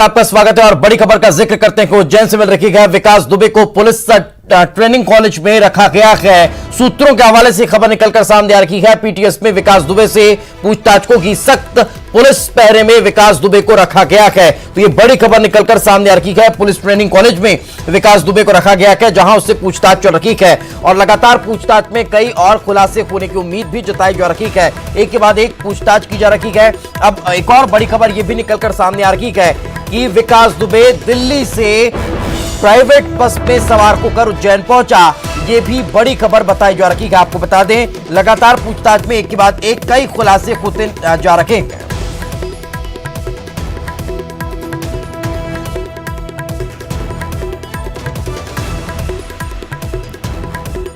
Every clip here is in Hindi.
आपका स्वागत है और बड़ी खबर का जिक्र करते हैं कि उज्जैन से मिल रखी है विकास दुबे को पुलिस ट्रेनिंग कॉलेज में रखा गया है। सूत्रों के हवाले से खबर निकलकर सामने आ रही है। पीटीएस में विकास दुबे से पूछताछ को की सख्त, पुलिस पहरे में विकास दुबे को रखा गया है। तो ये बड़ी खबर निकलकर सामने आ रही है। पुलिस ट्रेनिंग कॉलेज में विकास दुबे को रखा गया है, जहां उससे पूछताछ चल रही है और लगातार पूछताछ में कई और खुलासे होने की उम्मीद भी जताई जा रही है। एक के बाद एक पूछताछ की जा रही है। अब एक और बड़ी खबर यह भी निकलकर सामने आ रही है कि विकास दुबे दिल्ली से प्राइवेट बस में सवार होकर उज्जैन पहुंचा। यह भी बड़ी खबर बताई जा रही है। आपको बता दें, लगातार पूछताछ में एक के बाद एक कई खुलासे होते जा रहे हैं।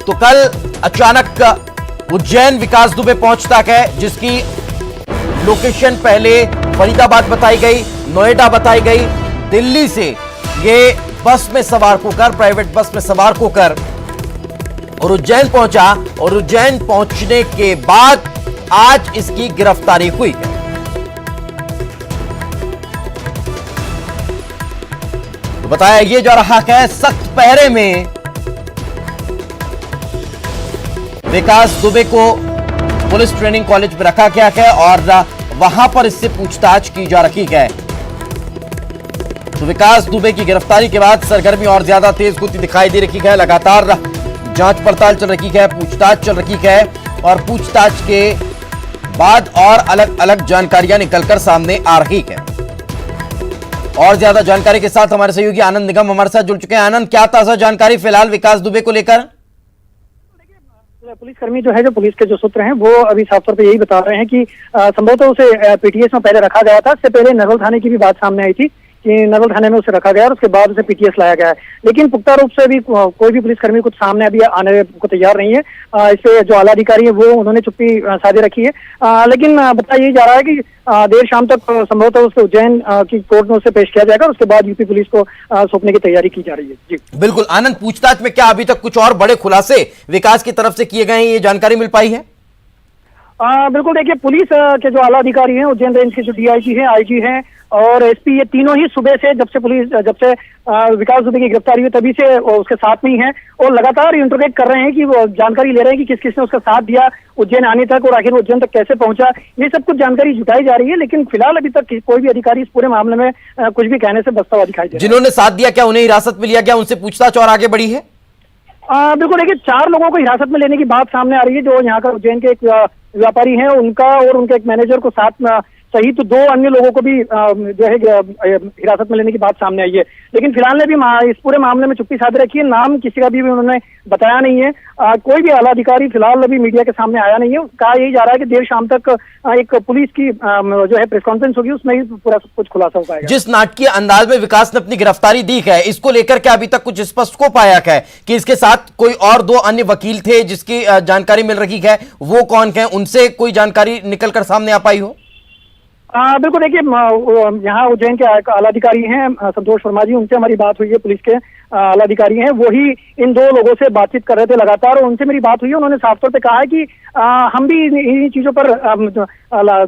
तो कल अचानक उज्जैन विकास दुबे पहुंचता है, जिसकी लोकेशन पहले फरीदाबाद बताई गई, नोएडा बताई गई। दिल्ली से ये बस में सवार होकर, प्राइवेट बस में सवार होकर और उज्जैन पहुंचा और उज्जैन पहुंचने के बाद आज इसकी गिरफ्तारी हुई है। तो बताया यह जा रहा है सख्त पहरे में विकास दुबे को पुलिस ट्रेनिंग कॉलेज में रखा गया है और वहां पर इससे पूछताछ की जा रही है। तो विकास दुबे की गिरफ्तारी के बाद सरगर्मी और ज्यादा तेज होती दिखाई दे रही है। लगातार जांच पड़ताल चल रही है, पूछताछ चल रही है और पूछताछ के बाद और अलग अलग जानकारियां निकलकर सामने आ रही है। और ज्यादा जानकारी के साथ हमारे सहयोगी आनंद निगम हमारे साथ जुड़ चुके हैं। आनंद, क्या ताजा जानकारी फिलहाल विकास दुबे को लेकर? पुलिसकर्मी जो है, जो पुलिस के जो सूत्र हैं, वो अभी साफ तौर पे यही बता रहे हैं कि संभवतः उसे पीटीएस में पहले रखा गया था। इससे पहले नरवल थाने की भी बात सामने आई थी कि नरवल थाने में उसे रखा गया और उसके बाद उसे पीटीएस लाया गया है। लेकिन पुख्ता रूप से अभी कोई भी पुलिसकर्मी कुछ सामने अभी आने को तैयार नहीं है। इससे जो आला अधिकारी है वो उन्होंने चुप्पी साधे रखी है। लेकिन बताया यही जा रहा है कि देर शाम तक संभवतः उसको उज्जैन की कोर्ट में उसे पेश किया जाएगा और उसके बाद यूपी पुलिस को सौंपने की तैयारी की जा रही है। जी बिल्कुल आनंद, पूछताछ में क्या अभी तक कुछ और बड़े खुलासे विकास की तरफ से किए गए हैं, ये जानकारी मिल पाई है? बिल्कुल, देखिए, पुलिस के जो आला अधिकारी हैं, उज्जैन रेंज के जो डीआईजी हैं, आईजी हैं और एसपी, ये तीनों ही सुबह से जब से विकास दुबे की गिरफ्तारी हुई तभी से उसके साथ में ही हैं और लगातार इंटरोगेट कर रहे हैं कि वो जानकारी ले रहे हैं कि किस किस ने उसका साथ दिया उज्जैन आने तक और आखिर उज्जैन तक कैसे पहुंचा। ये सब कुछ जानकारी जुटाई जा रही है, लेकिन फिलहाल अभी तक कोई भी अधिकारी इस पूरे मामले में कुछ भी कहने से बचता हुआ दिखाई दे रहा है। जिन्होंने साथ दिया, क्या उन्हें हिरासत में लिया गया? उनसे पूछताछ और आगे बढ़ी है? बिल्कुल, देखिए, 4 लोगों को हिरासत में लेने की बात सामने आ रही है। जो यहाँ का उज्जैन के एक व्यापारी हैं, उनका और उनके एक मैनेजर को साथ में सहित 2 अन्य लोगों को भी जो है हिरासत में लेने की बात सामने आई है। लेकिन फिलहाल ने भी इस पूरे मामले में चुप्पी साधे रखी है। नाम किसी का भी उन्होंने बताया नहीं है। कोई भी आला अधिकारी फिलहाल अभी मीडिया के सामने आया नहीं है। कहा यही जा रहा है कि देर शाम तक एक पुलिस की जो है प्रेस कॉन्फ्रेंस होगी, उसमें ही पूरा सब कुछ खुलासा हो पाएगा। जिस नाटकीय अंदाज में विकास ने अपनी गिरफ्तारी दी है, इसको लेकर के अभी तक कुछ स्पष्ट हो पाया है कि इसके साथ कोई और 2 अन्य वकील थे जिसकी जानकारी मिल रही है, वो कौन है? उनसे कोई जानकारी निकलकर सामने आ पाई हो? बिल्कुल, देखिए, यहाँ उज्जैन के आला अधिकारी हैं संतोष वर्मा जी, उनसे हमारी बात हुई है। पुलिस के आला अधिकारी हैं, वही इन 2 लोगों से बातचीत कर रहे थे लगातार और उनसे मेरी बात हुई है। उन्होंने साफ तौर पे कहा है कि हम भी इन चीजों पर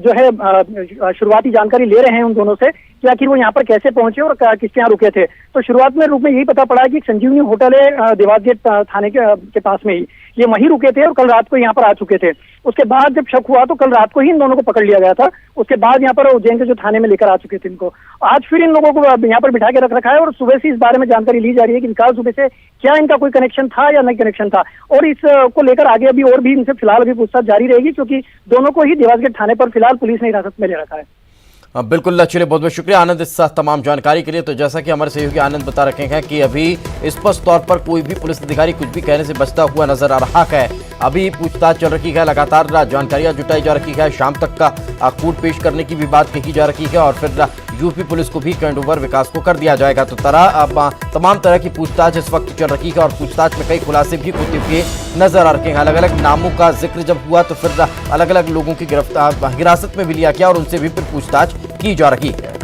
जो है शुरुआती जानकारी ले रहे हैं उन दोनों से कि आखिर वो यहाँ पर कैसे पहुंचे और किसके यहाँ रुके थे। तो शुरुआत में रूप में यही पता पड़ा कि संजीवनी होटल है देवास गेट थाने के पास में ही, ये वहीं रुके थे और कल रात को यहाँ पर आ चुके थे। उसके बाद जब शक हुआ तो कल रात को ही इन दोनों को पकड़ लिया गया था। उसके बाद यहाँ पर उज्जैन के जो थाने में लेकर आ चुके थे इनको। आज फिर इन लोगों को यहाँ पर बिठा के रख रखा है और सुबह से इस बारे में जानकारी ली जा रही है कि विकास दुबे से क्या इनका कोई कनेक्शन था या नहीं कनेक्शन था। और इस को लेकर आगे अभी और भी इनसे फिलहाल अभी पूछताछ जारी रहेगी, क्योंकि दोनों को ही देवास गेट थाने पर फिलहाल पुलिस ने हिरासत में ले रखा है। बिल्कुल, चलिए, बहुत बहुत शुक्रिया आनंद इस तमाम जानकारी के लिए। तो जैसा कि हमारे सहयोगी आनंद बता रखे हैं कि अभी स्पष्ट तौर पर कोई भी पुलिस अधिकारी कुछ भी कहने से बचता हुआ नजर आ रहा है। अभी पूछताछ चल रही है, लगातार जानकारियां जुटाई जा रही है। शाम तक का कोर्ट पेश करने की भी बात कही जा रही है और फिर यूपी पुलिस को भी हैंड ओवर विकास को कर दिया जाएगा। तो तमाम तरह की पूछताछ इस वक्त चल रही है और पूछताछ में कई खुलासे भी होते हुए नजर आ रहे हैं। अलग अलग नामों का जिक्र जब हुआ तो फिर अलग अलग लोगों की हिरासत में भी लिया गया और उनसे भी फिर पूछताछ की जा रही है।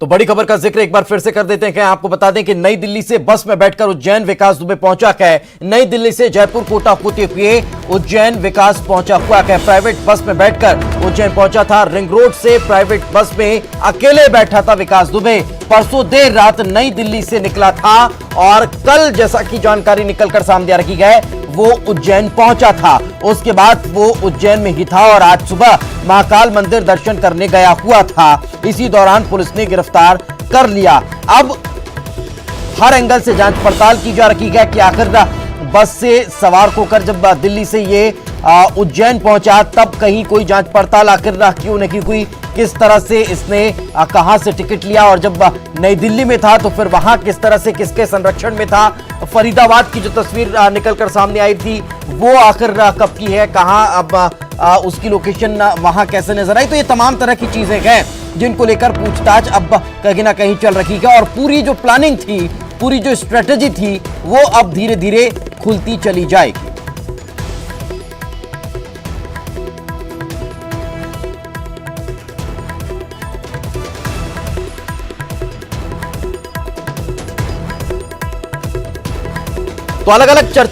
तो बड़ी खबर का जिक्र एक बार फिर से कर देते हैं कि आपको बता दें कि नई दिल्ली से बस में बैठकर उज्जैन विकास दुबे पहुंचा है। नई दिल्ली से जयपुर कोटा होते हुए उज्जैन विकास पहुंचा हुआ है। प्राइवेट बस में बैठकर उज्जैन पहुंचा था। रिंग रोड से प्राइवेट बस में अकेले बैठा था विकास दुबे। परसों देर रात नई दिल्ली से निकला था और कल जैसा कि जानकारी निकलकर सामने आ रही है वो उज्जैन पहुंचा था। उसके बाद वो उज्जैन में ही था और आज सुबह महाकाल मंदिर दर्शन करने गया हुआ था। इसी दौरान पुलिस ने गिरफ्तार कर लिया। अब हर एंगल से जांच पड़ताल की जा रही है कि आखिर बस से सवार होकर जब दिल्ली से ये उज्जैन पहुंचा तब कहीं कोई जांच पड़ताल आखिर क्यों नहीं हुई, किस तरह से इसने कहां से टिकट लिया और जब नई दिल्ली में था तो फिर वहां किस तरह से किसके संरक्षण में था। फरीदाबाद की जो तस्वीर निकलकर सामने आई थी वो आखिर कब की है, कहां अब उसकी लोकेशन वहां कैसे नजर आई। तो ये तमाम तरह की चीजें हैं जिनको लेकर पूछताछ अब कहीं ना कहीं चल रही है और पूरी जो प्लानिंग थी, पूरी जो स्ट्रेटेजी थी वो अब धीरे धीरे खुलती चली जाएगी। तो अलग अलग चर्चा